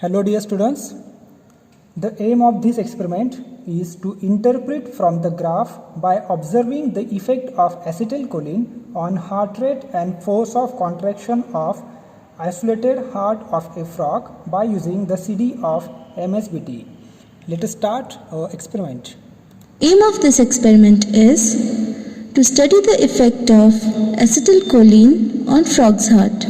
Hello dear students, the aim of this experiment is to interpret from the graph by observing the effect of acetylcholine on heart rate and force of contraction of isolated heart of a frog by using the CD of MSBT. Let us start our experiment. Aim of this experiment is to study the effect of acetylcholine on frog's heart.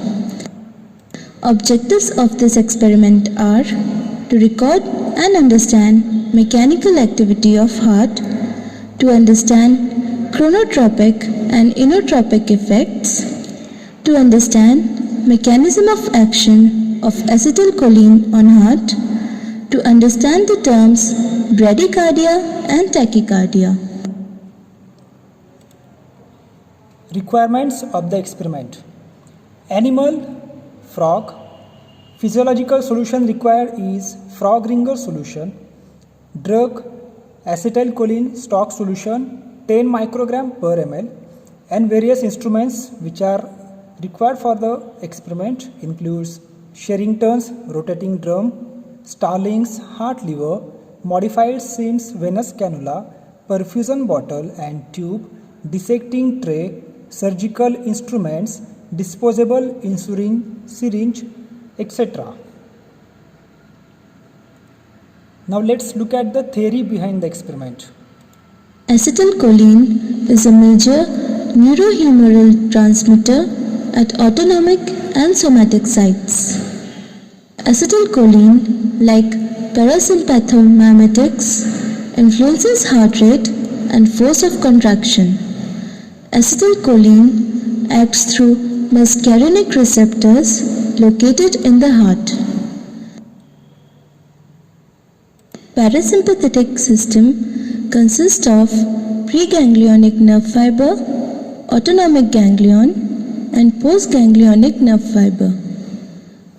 Objectives of this experiment are to record and understand mechanical activity of heart, to understand chronotropic and inotropic effects, to understand mechanism of action of acetylcholine on heart, to understand the terms bradycardia and tachycardia. Requirements of the experiment. Animal, frog. Physiological solution required is frog ringer solution. Drug, acetylcholine stock solution 10 microgram per ml, and various instruments which are required for the experiment includes Sherrington's rotating drum, Starling's heart lever, modified Sims venous cannula, perfusion bottle and tube, dissecting tray, surgical instruments, disposable insulin syringe, etc. Now let's look at the theory behind the experiment. Acetylcholine is a major neurohumoral transmitter at autonomic and somatic sites. Acetylcholine, like parasympathomimetics, influences heart rate and force of contraction. Acetylcholine acts through muscarinic receptors located in the heart. Parasympathetic system consists of preganglionic nerve fiber, autonomic ganglion, and postganglionic nerve fiber.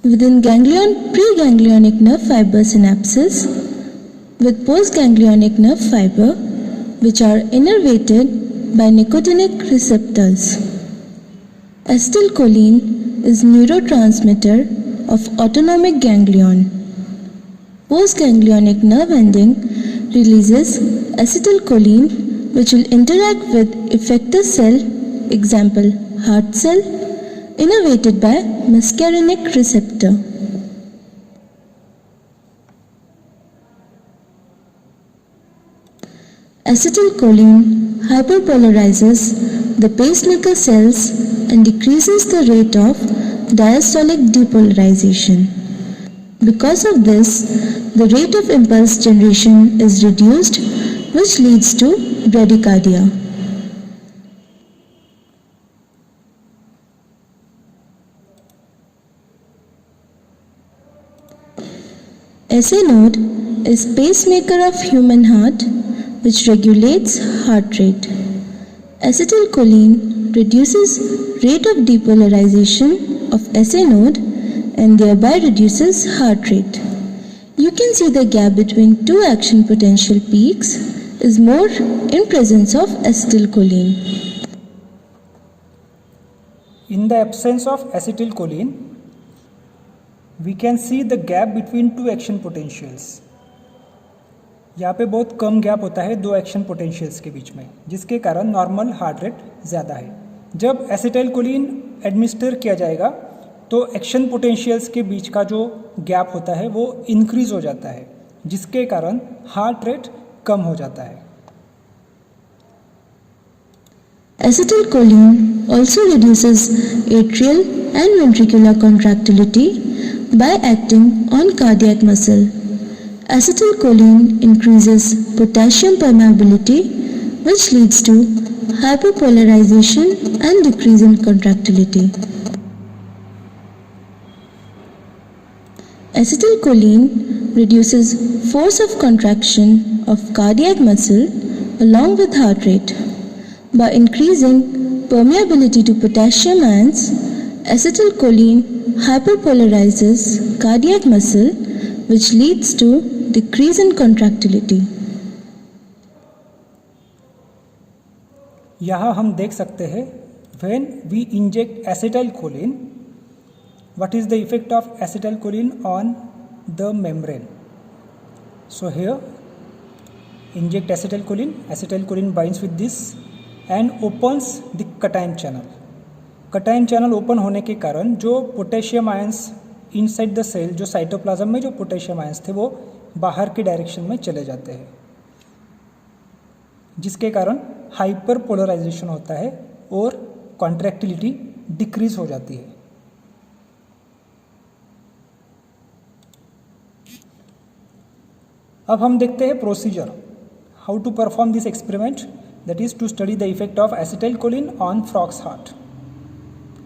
Within ganglion, preganglionic nerve fiber synapses with postganglionic nerve fiber, which are innervated by nicotinic receptors. Acetylcholine is neurotransmitter of autonomic ganglion. Postganglionic nerve ending releases acetylcholine, which will interact with effector cell, example heart cell, innervated by muscarinic receptor. Acetylcholine hyperpolarizes the pacemaker cells and decreases the rate of diastolic depolarization. Because of this, the rate of impulse generation is reduced, which leads to bradycardia. SA node is pacemaker of human heart, which regulates heart rate. Acetylcholine reduces rate of depolarization of SA node and thereby reduces heart rate. You can see the gap between two action potential peaks is more in presence of acetylcholine. In the absence of acetylcholine, we can see the gap between two action potentials. यहाँ पे बहुत कम gap होता है दो action potentials के बीच में, जिसके कारण नॉर्मल हार्ट रेट ज़्यादा है. जब एसिटाइलकोलिन एडमिनिस्टर किया जाएगा तो एक्शन पोटेंशियल्स के बीच का जो गैप होता है वो इंक्रीज हो जाता है, जिसके कारण हार्ट रेट कम हो जाता है. Acetylcholine also reduces atrial and ventricular contractility by acting on cardiac muscle. Acetylcholine increases potassium permeability, which leads to hyperpolarization and decrease in contractility. Acetylcholine reduces force of contraction of cardiac muscle along with heart rate. By increasing permeability to potassium ions, acetylcholine hyperpolarizes cardiac muscle, which leads to decrease in contractility. यहाँ हम देख सकते हैं when we inject acetylcholine, what is the effect of acetylcholine on the membrane. So here inject acetylcholine binds with this and opens the cation channel. cation channel open होने के कारण जो potassium ions inside the cell, जो cytoplasm में जो potassium ions थे वो बाहर की डायरेक्शन में चले जाते हैं, जिसके कारण हाइपर पोलराइजेशन होता है और कॉन्ट्रैक्टिलिटी डिक्रीज हो जाती है. अब हम देखते हैं procedure, how to perform this experiment, that is to study the effect of acetylcholine on frog's heart.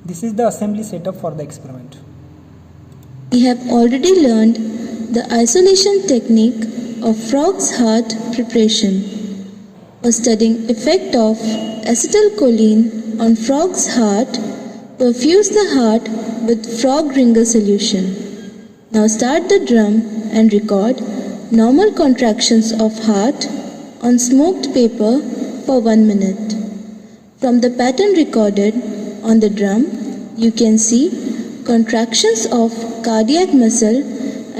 This is the assembly setup for the experiment. We have already learned the isolation technique of frog's heart preparation. For studying effect of acetylcholine on frog's heart, perfuse the heart with frog ringer solution. Now start the drum and record normal contractions of heart on smoked paper for 1 minute. From the pattern recorded on the drum, you can see contractions of cardiac muscle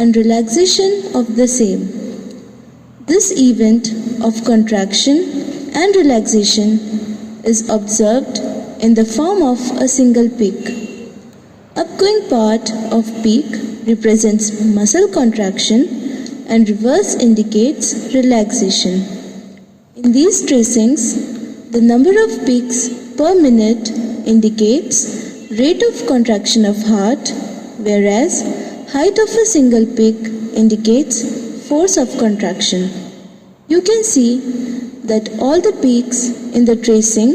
and relaxation of the same. This event of contraction and relaxation is observed in the form of a single peak. Upgoing part of peak represents muscle contraction and reverse indicates relaxation. In these tracings, the number of peaks per minute indicates rate of contraction of heart, whereas height of a single peak indicates force of contraction. You can see that all the peaks in the tracing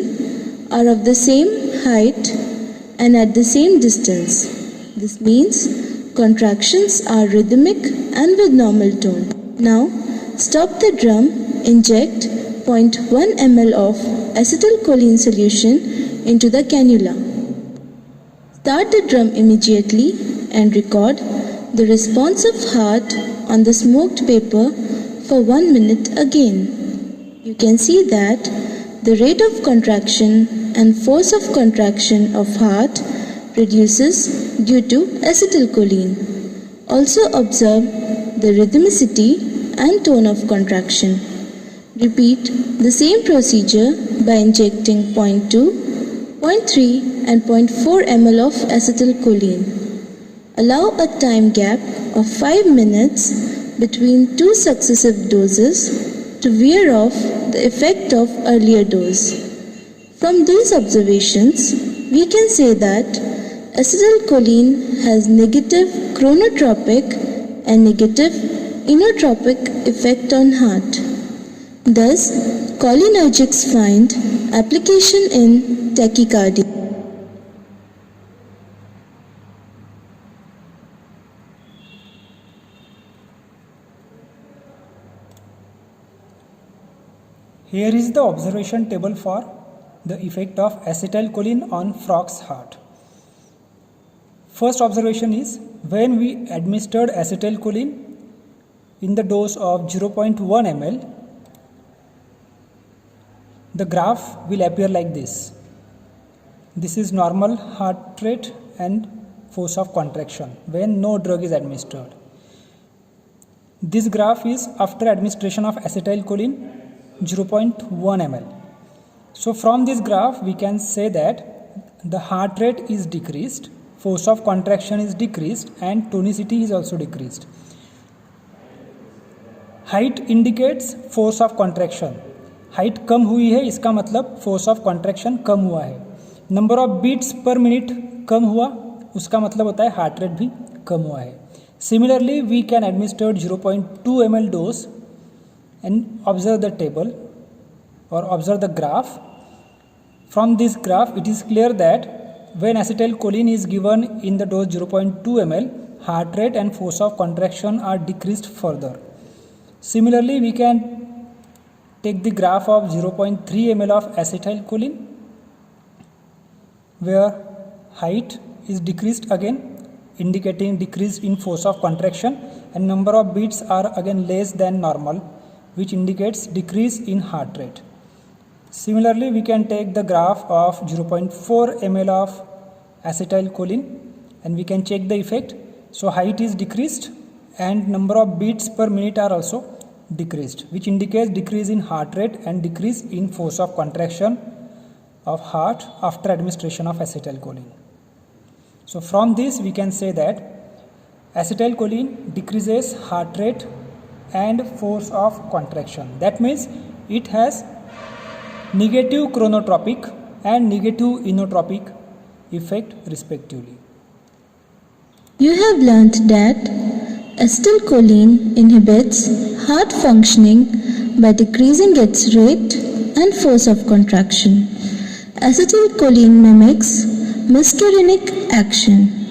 are of the same height and at the same distance. This means contractions are rhythmic and with normal tone. Now stop the drum, inject 0.1 ml of acetylcholine solution into the cannula. Start the drum immediately and record the response of heart on the smoked paper for 1 minute again. You can see that the rate of contraction and force of contraction of heart reduces due to acetylcholine. Also observe the rhythmicity and tone of contraction. Repeat the same procedure by injecting 0.2, 0.3 and 0.4 ml of acetylcholine. Allow a time gap of 5 minutes between two successive doses to wear off the effect of earlier dose. From these observations, we can say that acetylcholine has negative chronotropic and negative inotropic effect on heart. Thus, cholinergics find application in tachycardia. Here is the observation table for the effect of acetylcholine on frog's heart. First observation is when we administered acetylcholine in the dose of 0.1 ml, the graph will appear like this. This is normal heart rate and force of contraction when no drug is administered. This graph is after administration of acetylcholine 0.1 ml. So from this graph we can say that the heart rate is decreased, force of contraction is decreased and tonicity is also decreased. Height indicates force of contraction. Height कम हुई है इसका मतलब force of contraction कम हुआ है. Number of beats per minute कम हुआ उसका मतलब होता है हार्ट रेट भी कम हुआ है. Similarly we can administer 0.2 ml dose and observe the table और observe the graph. From this graph it is clear that when acetylcholine is given in the dose 0.2 ml, heart rate and force of contraction are decreased further. Similarly, we can take the graph of 0.3 ml of acetylcholine where height is decreased again, indicating decrease in force of contraction, and number of beats are again less than normal, which indicates decrease in heart rate. Similarly, we can take the graph of 0.4 ml of acetylcholine and we can check the effect. So height is decreased and number of beats per minute are also decreased, which indicates decrease in heart rate and decrease in force of contraction of heart after administration of acetylcholine. So from this we can say that acetylcholine decreases heart rate and force of contraction. That means it has negative chronotropic and negative inotropic effect respectively. You have learnt that acetylcholine inhibits heart functioning by decreasing its rate and force of contraction. Acetylcholine mimics muscarinic action.